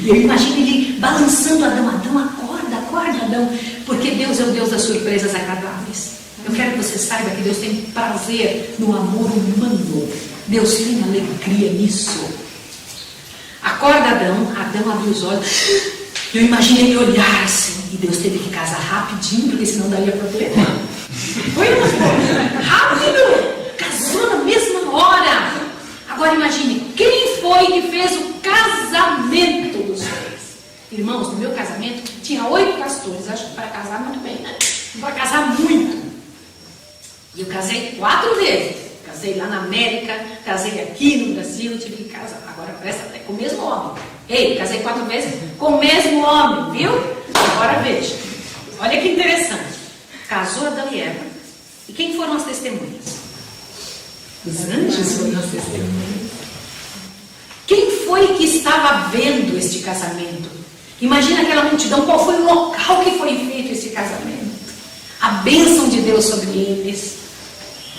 E eu imagino ele balançando Adão: Adão, acorda, acorda, Adão, porque Deus é o Deus das surpresas agradáveis. Eu quero que você saiba que Deus tem prazer no amor humano. Deus tem alegria nisso. Acorda, Adão. Adão abriu os olhos. Eu imaginei ele olhar assim, e Deus teve que casar rapidinho, porque senão daria problema. Foi ou não foi? Rápido! Casou na mesma hora. Agora imagine, quem foi que fez o casamento dos dois? Irmãos, no meu casamento tinha 8 pastores. Acho que para casar muito bem, né? Para casar muito. E eu casei 4 vezes. Casei lá na América, casei aqui no Brasil, tive que casar. Agora presta até com o mesmo homem. Ei, casei 4 vezes com o mesmo homem, viu? Agora veja. Olha que interessante. Casou Adão e Eva. E quem foram as testemunhas? Os anjos foram as testemunhas. Quem foi que estava vendo este casamento? Imagina aquela multidão. Qual foi o local que foi feito esse casamento? A bênção de Deus sobre eles.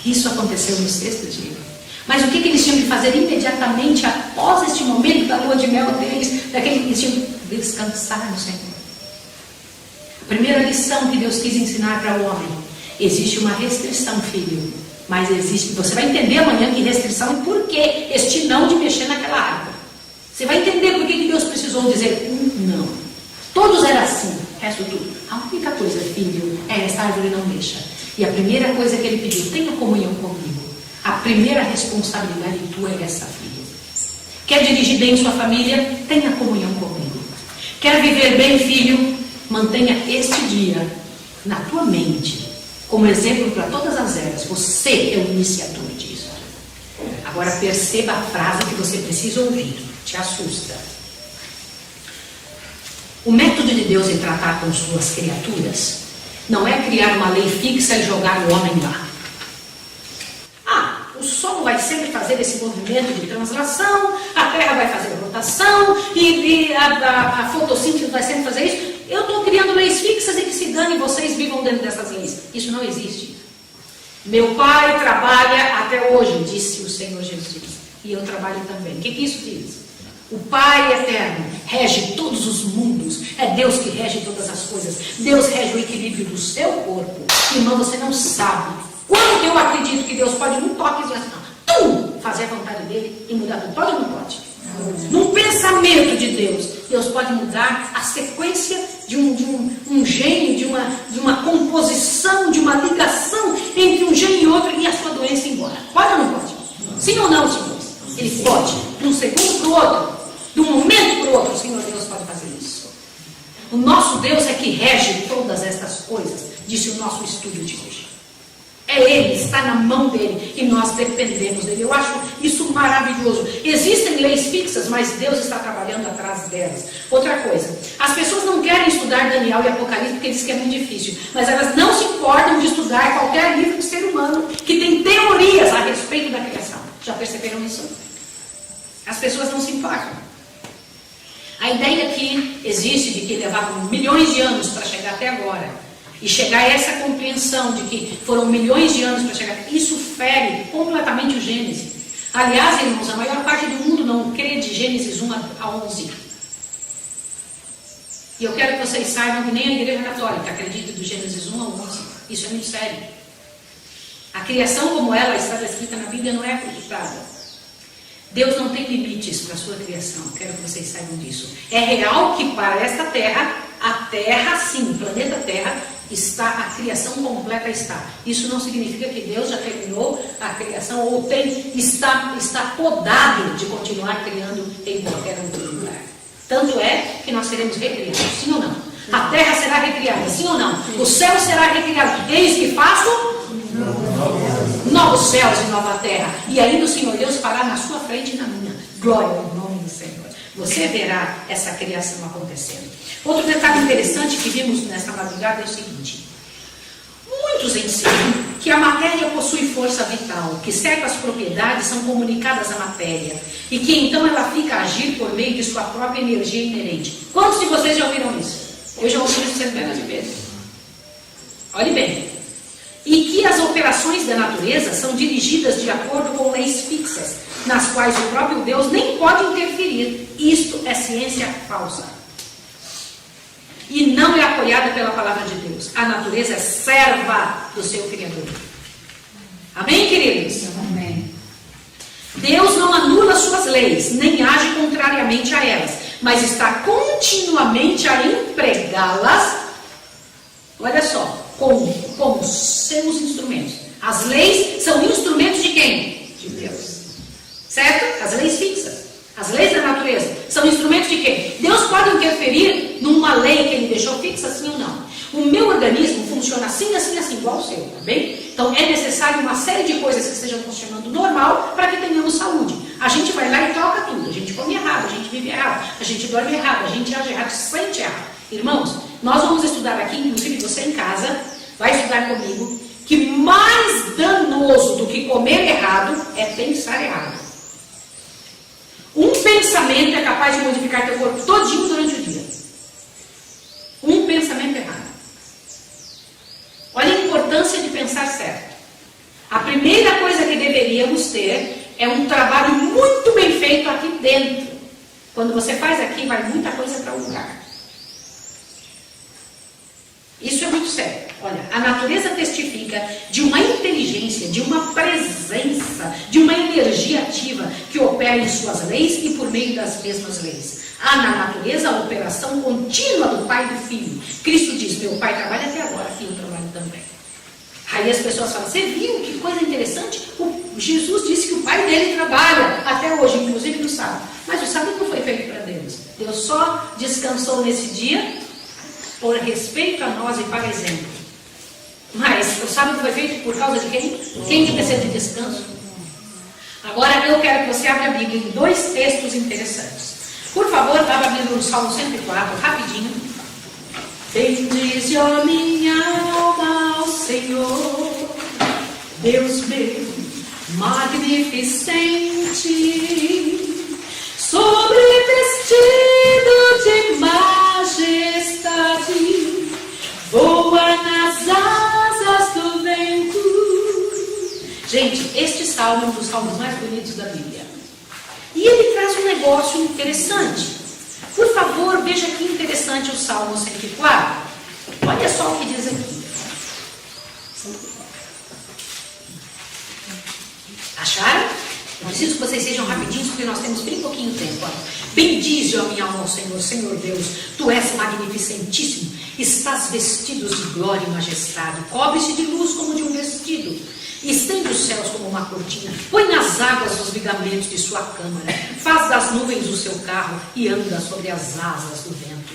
Isso aconteceu no 6º dia. Mas o que eles tinham que fazer imediatamente após este momento da lua de mel deles? Daquele que eles tinham que descansar no Senhor. A primeira lição que Deus quis ensinar para o homem: existe uma restrição, filho. Mas existe, você vai entender amanhã que restrição e por que este não de mexer naquela árvore. Você vai entender por que Deus precisou dizer não. Todos eram assim, o resto tudo. A única coisa, filho, é esta árvore não mexa. E a primeira coisa que ele pediu: tenha comunhão comigo. A primeira responsabilidade tua é essa, filho. Quer dirigir bem sua família? Tenha comunhão comigo. Quer viver bem, filho? Mantenha este dia na tua mente como exemplo para todas as eras. Você é o iniciador disso. Agora perceba a frase que você precisa ouvir. Te assusta. O método de Deus em tratar com suas criaturas não é criar uma lei fixa e jogar o homem lá. O sol vai sempre fazer fazer esse movimento de translação, a Terra vai fazer rotação, e a fotossíntese vai sempre fazer isso. Eu estou criando leis fixas e que se dane, vocês vivam dentro dessas leis. Isso não existe. Meu Pai trabalha até hoje, disse o Senhor Jesus, e eu trabalho também. O que isso diz? O Pai eterno rege todos os mundos. É Deus que rege todas as coisas. Deus rege o equilíbrio do seu corpo. Irmão, você não sabe quando eu acredito que Deus pode, num toque, dizer assim, fazer a vontade dele e mudar tudo. Pode ou não pode? Num pensamento de Deus, Deus pode mudar a sequência de um gênio, de uma composição, de uma ligação entre um gênio e outro, e a sua doença ir embora. Pode ou não pode? Sim ou não, senhores? Ele pode, de um segundo para o outro, de um momento para o outro, o Senhor Deus pode fazer isso. O nosso Deus é que rege todas estas coisas, disse o nosso estudo de hoje. É Ele, está na mão dele, e nós dependemos dele. Eu acho isso maravilhoso. Existem leis fixas, mas Deus está trabalhando atrás delas. Outra coisa, as pessoas não querem estudar Daniel e Apocalipse porque dizem que é muito difícil, mas elas não se importam de estudar qualquer livro de ser humano que tem teorias a respeito da criação. Já perceberam isso? As pessoas não se importam. A ideia que existe de que levavam milhões de anos para chegar até agora, e chegar a essa compreensão de que foram milhões de anos para chegar, isso fere completamente o Gênesis. Aliás, irmãos, a maior parte do mundo não crê de Gênesis 1 a 11. E eu quero que vocês saibam que nem a Igreja Católica acredita do Gênesis 1 a 11. Isso é muito sério. A criação como ela está descrita na Bíblia não é acreditada. Deus não tem limites para a sua criação, quero que vocês saibam disso. É real que para esta terra, a Terra, sim, o planeta Terra, está, a criação completa está. Isso não significa que Deus já terminou a criação ou está podado de continuar criando em qualquer outro lugar. Tanto é que nós seremos recriados, sim ou não? A Terra será recriada, sim ou não? O céu será recriado. Eis que faço novos céus e nova terra. E ainda o Senhor Deus fará na sua frente e na minha. Glória ao nome do Senhor. Você verá essa criação acontecendo. Outro detalhe interessante que vimos nesta madrugada é o seguinte. Muitos ensinam que a matéria possui força vital, que certas propriedades são comunicadas à matéria, e que então ela fica a agir por meio de sua própria energia inerente. Quantos de vocês já ouviram isso? Eu já ouvi isso centenas de vezes. Olhe bem. E que as operações da natureza são dirigidas de acordo com leis fixas, nas quais o próprio Deus nem pode interferir. Isto é ciência falsa. E não é apoiada pela palavra de Deus. A natureza é serva do seu Criador. Amém, queridos? Amém. Deus não anula suas leis, nem age contrariamente a elas, mas está continuamente a empregá-las, olha só, como seus instrumentos. As leis são instrumentos de quem? De Deus. Certo? As leis fixas. As leis da natureza são instrumentos de quem? Deus pode interferir numa lei que Ele deixou fixa, sim ou não? O meu organismo funciona assim, assim, assim, igual o seu, tá bem? Então é necessário uma série de coisas que estejam funcionando normal para que tenhamos saúde. A gente vai lá e troca tudo. A gente come errado, a gente vive errado, a gente dorme errado, a gente age errado, sente errado. Irmãos, nós vamos estudar aqui, inclusive você em casa, vai estudar comigo, que mais danoso do que comer errado é pensar errado. Um pensamento é capaz de modificar teu corpo todinho durante o dia. Um pensamento errado. Olha a importância de pensar certo. A primeira coisa que deveríamos ter é um trabalho muito bem feito aqui dentro. Quando você faz aqui, vai muita coisa para o lugar. Isso é muito sério. Olha, a natureza testifica de uma inteligência, de uma presença, de uma energia ativa que opera em suas leis e por meio das mesmas leis. Há na natureza a operação contínua do Pai e do Filho. Cristo diz, meu Pai trabalha até agora, Filho trabalha também. Aí as pessoas falam, você viu que coisa interessante? Jesus disse que o Pai dele trabalha até hoje, inclusive no sábado. Mas o sábado não foi feito para Deus. Deus só descansou nesse dia por respeito a nós e para exemplo. Mas o sábado foi feito por causa de quem? Quem que precisa de descanso? Agora eu quero que você abra a Bíblia em dois textos interessantes. Por favor, abra a Bíblia no Salmo 104, rapidinho. Bendize, ó minha alma, ao Senhor, Deus meu, magnificente, sobre vestido de majestade, voa nas asas do vento. Gente, este salmo é um dos salmos mais bonitos da Bíblia. E ele traz um negócio interessante. Por favor, veja que interessante o Salmo 104. Olha só o que diz aqui. Acharam? Eu preciso que vocês sejam rapidinhos, porque nós temos bem pouquinho tempo. Olha. Bendize, ó minha alma, Senhor, Senhor Deus, Tu és magnificentíssimo, estás vestido de glória e majestade, cobre-se de luz como de um vestido, estende os céus como uma cortina, põe nas águas os ligamentos de sua câmara, faz das nuvens o seu carro e anda sobre as asas do vento,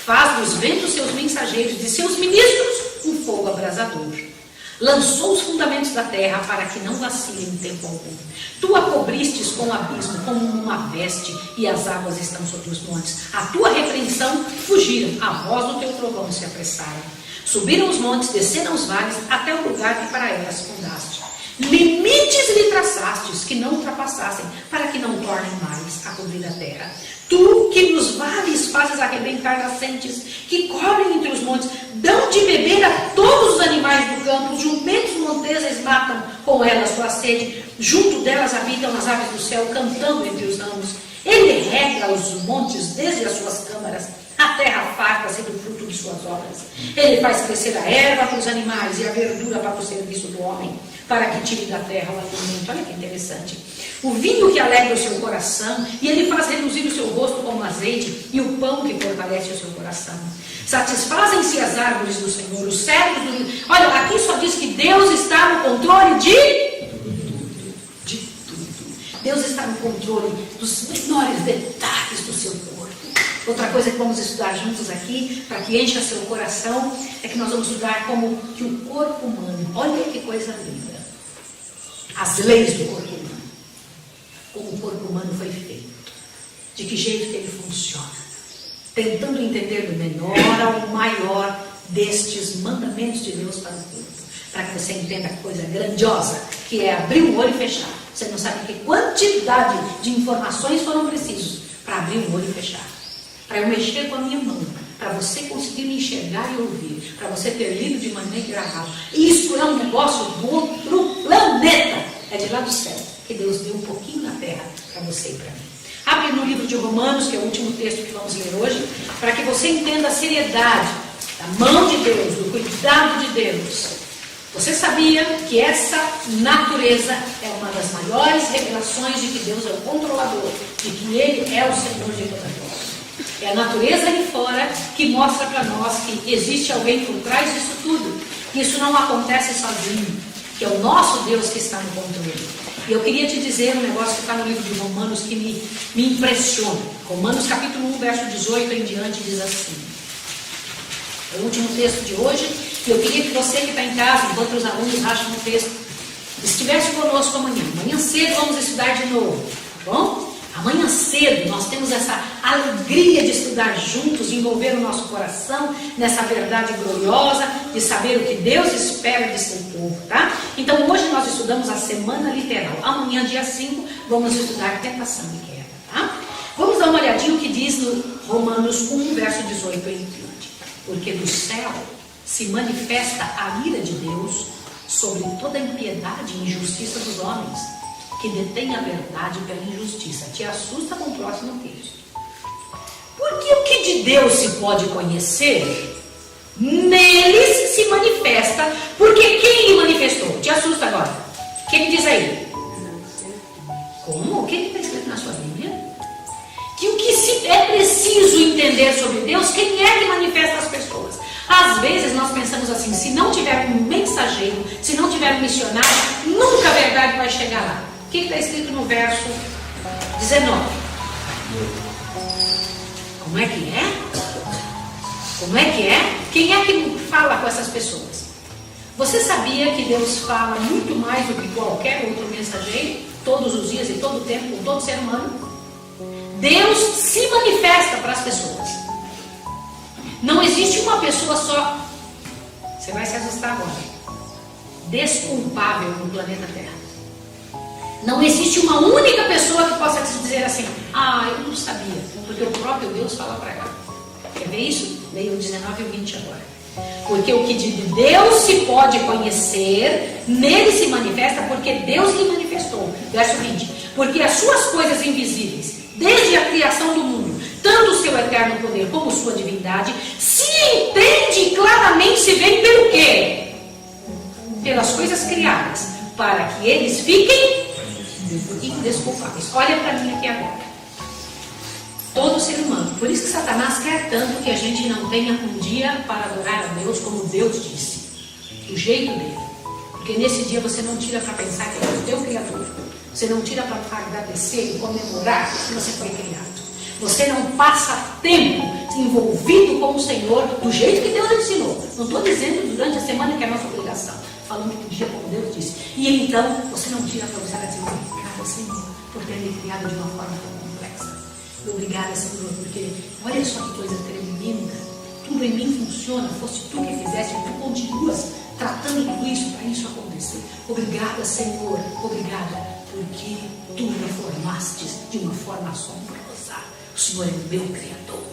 faz dos ventos seus mensageiros, de seus ministros um fogo abrasador. Lançou os fundamentos da terra para que não vacile em tempo algum. Tu a cobristes com o abismo, como uma veste, e as águas estão sobre os montes. A tua repreensão fugiram, a voz do teu trovão se apressaram. Subiram os montes, desceram os vales, até o lugar que para elas fundaste. Limites lhe traçastes, que não ultrapassassem, para que não tornem mais a cobrir a terra. Tu que nos vales fazes arrebentar nascentes, que cobrem entre os montes, dão de beber a todos os animais do campo, os jumentos monteses matam com elas sua sede, junto delas habitam as aves do céu, cantando entre os ramos. Ele rega os montes desde as suas câmaras, a terra farta-se do fruto de suas obras. Ele faz crescer a erva para os animais e a verdura para o serviço do homem, para que tire da terra o alimento. Olha que interessante. O vinho que alegra o seu coração, e ele faz reluzir o seu rosto como azeite, e o pão que fortalece o seu coração. Satisfazem-se as árvores do Senhor, os cedros do... Olha, aqui só diz que Deus está no controle de tudo. Deus está no controle dos menores detalhes do seu corpo. Outra coisa que vamos estudar juntos aqui, para que encha seu coração, é que nós vamos estudar como que o corpo humano, olha que coisa linda, as leis do corpo humano, como o corpo humano foi feito, de que jeito que ele funciona, tentando entender do menor ao maior destes mandamentos de Deus para o corpo, para que você entenda a coisa grandiosa, que é abrir o olho e fechar. Você não sabe que quantidade de informações foram precisas para abrir o olho e fechar. Para eu mexer com a minha mão, para você conseguir me enxergar e ouvir, para você ter lido de maneira gradual. Isso é um negócio do outro planeta, é de lá do céu, que Deus deu um pouquinho na terra para você e para mim. Abre no livro de Romanos, que é o último texto que vamos ler hoje, para que você entenda a seriedade da mão de Deus, do cuidado de Deus. Você sabia que essa natureza é uma das maiores revelações de que Deus é o controlador, de que Ele é o Senhor de toda a glória. É a natureza ali fora que mostra para nós que existe alguém por trás disso tudo, que isso não acontece sozinho, que é o nosso Deus que está no controle. E eu queria te dizer um negócio que está no livro de Romanos que me impressiona. Romanos capítulo 1, verso 18 em diante diz assim. É o último texto de hoje, e eu queria que você que está em casa, enquanto os alunos acham o texto, estivesse conosco amanhã. Amanhã cedo vamos estudar de novo, tá bom? Amanhã cedo nós temos essa alegria de estudar juntos, de envolver o nosso coração nessa verdade gloriosa, de saber o que Deus espera de seu povo, tá? Então hoje nós estudamos a semana literal. Amanhã, dia 5, vamos estudar tentação e queda, tá? Vamos dar uma olhadinha o que diz no Romanos 1, verso 18 em diante. Porque do céu se manifesta a ira de Deus sobre toda a impiedade e injustiça dos homens, que detém a verdade pela injustiça. Te assusta com o próximo texto. Porque o que de Deus se pode conhecer, neles se manifesta. Porque quem lhe manifestou? Te assusta agora. O que diz aí? Como? O que está escrito na sua Bíblia? Que o que é preciso entender sobre Deus, quem é que manifesta as pessoas? Às vezes nós pensamos assim, se não tiver um mensageiro, se não tiver um missionário, nunca a verdade vai chegar lá. O que está escrito no verso 19? Como é que é? Como é que é? Quem é que fala com essas pessoas? Você sabia que Deus fala muito mais do que qualquer outro mensageiro, todos os dias e todo o tempo, com todo ser humano? Deus se manifesta para as pessoas. Não existe uma pessoa só, você vai se assustar agora, desculpável no planeta Terra. Não existe uma única pessoa que possa te dizer assim, eu não sabia, porque o próprio Deus fala para ela. Quer ver isso? Leia o 19 e o 20 agora. Porque o que de Deus se pode conhecer, nele se manifesta, porque Deus lhe manifestou. Verso 20. Porque as suas coisas invisíveis, desde a criação do mundo, tanto o seu eterno poder como sua divindade, se entende claramente, se vê pelo quê? Pelas coisas criadas, para que eles fiquem indesculpáveis. Olha para mim aqui agora. Todo ser humano. Por isso que Satanás quer tanto que a gente não tenha um dia para adorar a Deus como Deus disse. Do jeito dele. Porque nesse dia você não tira para pensar que é o teu Criador. Você não tira para agradecer e comemorar que você foi criado. Você não passa tempo envolvido com o Senhor do jeito que Deus ensinou. Não estou dizendo durante a semana que é a nossa obrigação. Falando do dia como Deus disse. E então você não tira para você dizer, obrigada, Senhor, por ter me criado de uma forma tão complexa. Obrigada, Senhor, porque olha só que coisa tremenda. Tudo em mim funciona. Foste tu que fizeste, tu continuas tratando tudo isso para isso acontecer. Obrigada, Senhor. Obrigada, porque tu me formaste de uma forma assombrosa. O Senhor é o meu Criador.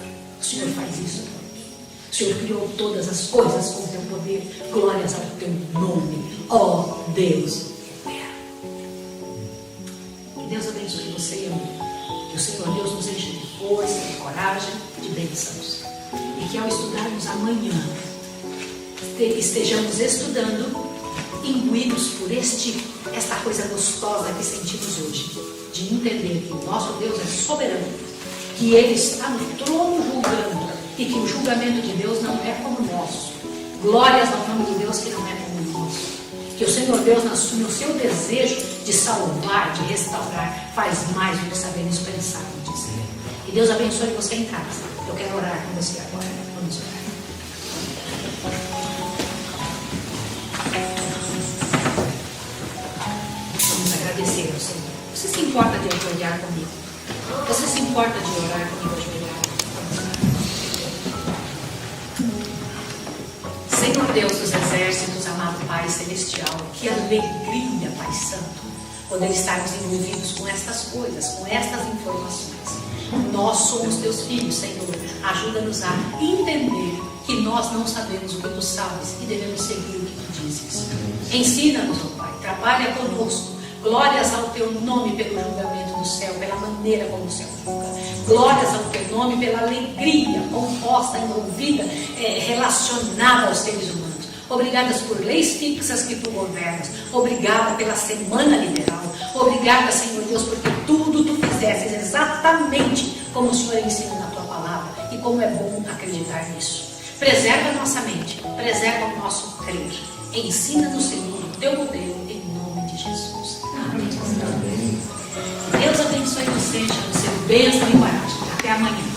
O Senhor faz isso por mim. O Senhor criou todas as coisas com o teu poder. Glórias ao teu nome, ó Deus eterno. Que Deus abençoe você e a mim. Que o Senhor Deus nos enche de força, de coragem, de bênçãos. E que ao estudarmos amanhã, estejamos estudando, imbuídos por esta coisa gostosa que sentimos hoje, de entender que o nosso Deus é soberano, que Ele está no trono julgando, e que o julgamento de Deus não é como o nosso. Glórias ao nome de Deus que não é como o nosso. Que o Senhor Deus, no seu desejo de salvar, de restaurar, faz mais do que sabemos pensar e dizer. Que Deus abençoe você em casa. Eu quero orar com você agora. Vamos orar. Vamos agradecer ao Senhor. Você se importa de ajoelhar comigo? Você se importa de orar comigo ajoelhar? Senhor Deus dos exércitos, amado Pai Celestial, que alegria, Pai Santo, poder estarmos envolvidos com estas coisas, com estas informações. Nós somos teus filhos, Senhor. Ajuda-nos a entender que nós não sabemos o que tu sabes e devemos seguir o que tu dizes. Ensina-nos, ó Pai, trabalha conosco. Glórias ao teu nome pelo julgamento do céu, pela maneira como o céu julga. Glórias ao teu nome pela alegria composta, envolvida, relacionada aos seres humanos. Obrigadas por leis fixas que tu governas. Obrigada pela semana liberal. Obrigada, Senhor Deus, porque tudo tu fizeste exatamente como o Senhor ensina na tua palavra. E como é bom acreditar nisso. Preserva a nossa mente, preserva o nosso crer. Ensina-nos, Senhor, o teu modelo, em nome de Jesus. Amém. Deus abençoe você, chame-se bênção e coragem. Até amanhã.